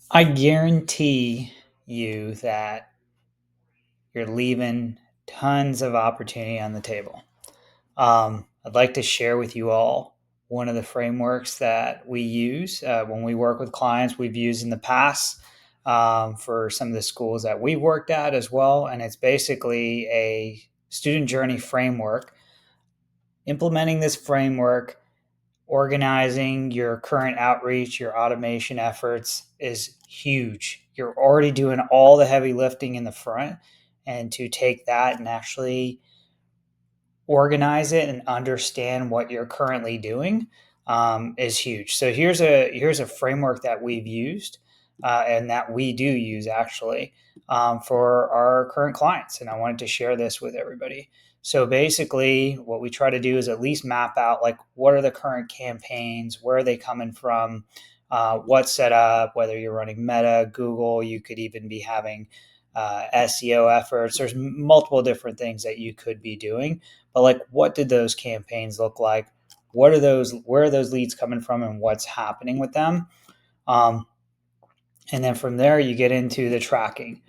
I guarantee you that you're leaving tons of opportunity on the table. I'd like to share with you all one of the frameworks that we use when we work with clients, we've used in the past for some of the schools that we've worked at as well. And it's basically a student journey framework. Implementing this framework, organizing your current outreach, your automation efforts is huge. You're already doing all the heavy lifting in the front, and to take that and actually organize it and understand what you're currently doing is huge. So here's a framework that we've used and that we do use actually for our current clients, and I wanted to share this with everybody. So basically, what we try to do is at least map out like what are the current campaigns, where are they coming from, what's set up, whether you're running Meta, Google, you could even be having SEO efforts. There's multiple different things that you could be doing, but like, what did those campaigns look like? What are those? Where are those leads coming from, and what's happening with them? Um, and then from there, you get into the tracking,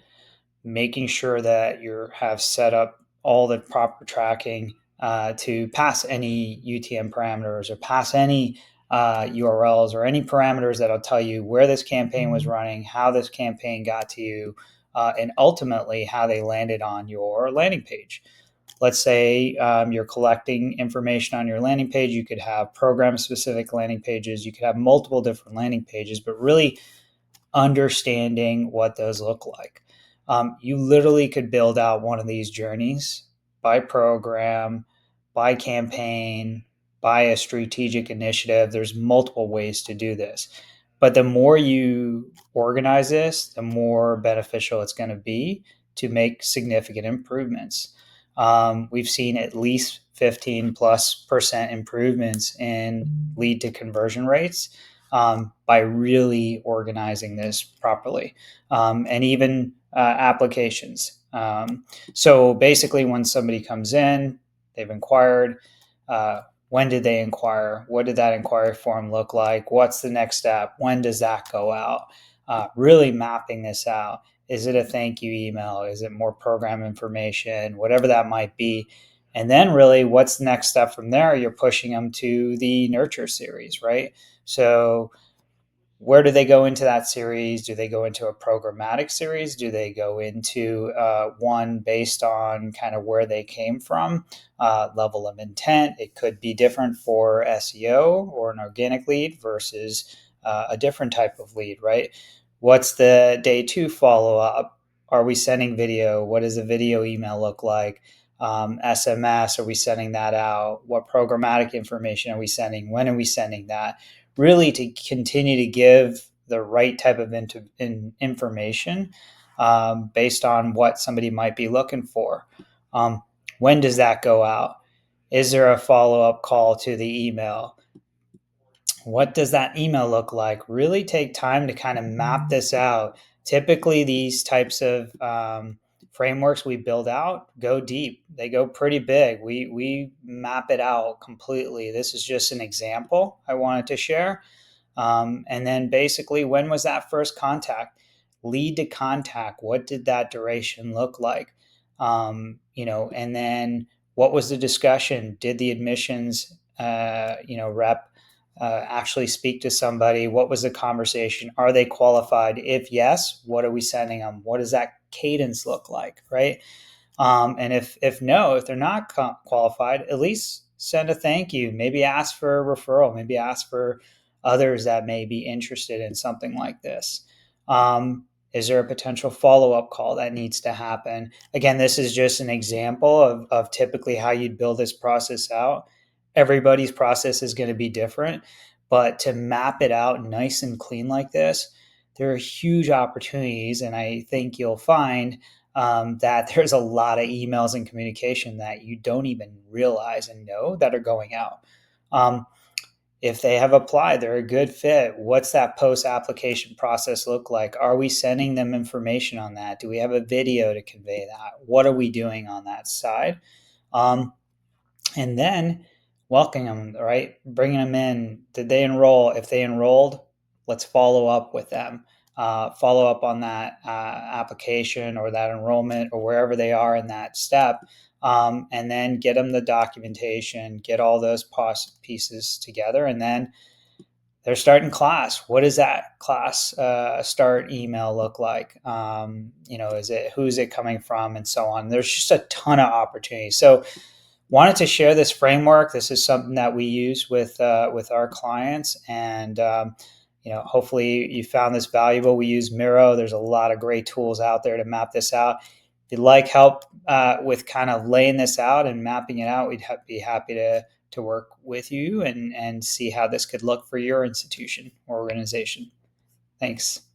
making sure that you have set up all the proper tracking to pass any UTM parameters or pass any URLs or any parameters that'll tell you where this campaign was running, how this campaign got to you, and ultimately how they landed on your landing page. Let's say you're collecting information on your landing page. You could have program specific landing pages. You could have multiple different landing pages, but really understanding what those look like. You literally could build out one of these journeys by program, by campaign, by a strategic initiative. There's multiple ways to do this. But the more you organize this, the more beneficial it's going to be to make significant improvements. We've seen at least 15+% improvements in lead to conversion rates by really organizing this properly, and even applications. So basically, when somebody comes in, they've inquired. When did they inquire? What did that inquiry form look like? What's the next step? When does that go out? Really mapping this out. Is it a thank you email? Is it more program information? Whatever that might be. And then, really, what's the next step from there? You're pushing them to the nurture series, right? So, where do they go into that series? Do they go into a programmatic series? Do they go into one based on kind of where they came from, level of intent? It could be different for SEO or an organic lead versus a different type of lead, right? What's the day two follow up? Are we sending video? What does a video email look like? SMS, are we sending that out? What programmatic information are we sending? When are we sending that? Really to continue to give the right type of information based on what somebody might be looking for. Um, when does that go out? Is there a follow up call to the email? What does that email look like? Really take time to kind of map this out. Typically, these types of frameworks we build out go deep. They go pretty big. We map it out completely. This is just an example I wanted to share. And then basically, when was that first contact? Lead to contact. What did that duration look like? And then what was the discussion? Did the admissions, rep actually speak to somebody? What was the conversation? Are they qualified? If yes, what are we sending them? What does that cadence look like? Right. And if no, if they're not qualified, at least send a thank you. Maybe ask for a referral. Maybe ask for others that may be interested in something like this. Is there a potential follow up call that needs to happen? Again, this is just an example of typically how you'd build this process out. Everybody's process is going to be different, but to map it out nice and clean like this, there are huge opportunities. And I think you'll find that there's a lot of emails and communication that you don't even realize and know that are going out. Um, if they have applied, they're a good fit. What's that post application process look like? Are we sending them information on that? Do we have a video to convey that? What are we doing on that side? Um, and then welcoming them, right? Bringing them in. Did they enroll? If they enrolled, let's follow up with them. follow up on that application or that enrollment or wherever they are in that step, and then get them the documentation, get all those pieces together, and then they're starting class. What does that class start email look like? Is it, who's it coming from, and so on. There's just a ton of opportunities. So wanted to share this framework. This is something that we use with our clients, and hopefully you found this valuable. We use Miro. There's a lot of great tools out there to map this out. If you'd like help with kind of laying this out and mapping it out, we'd be happy to work with you and see how this could look for your institution or organization. Thanks.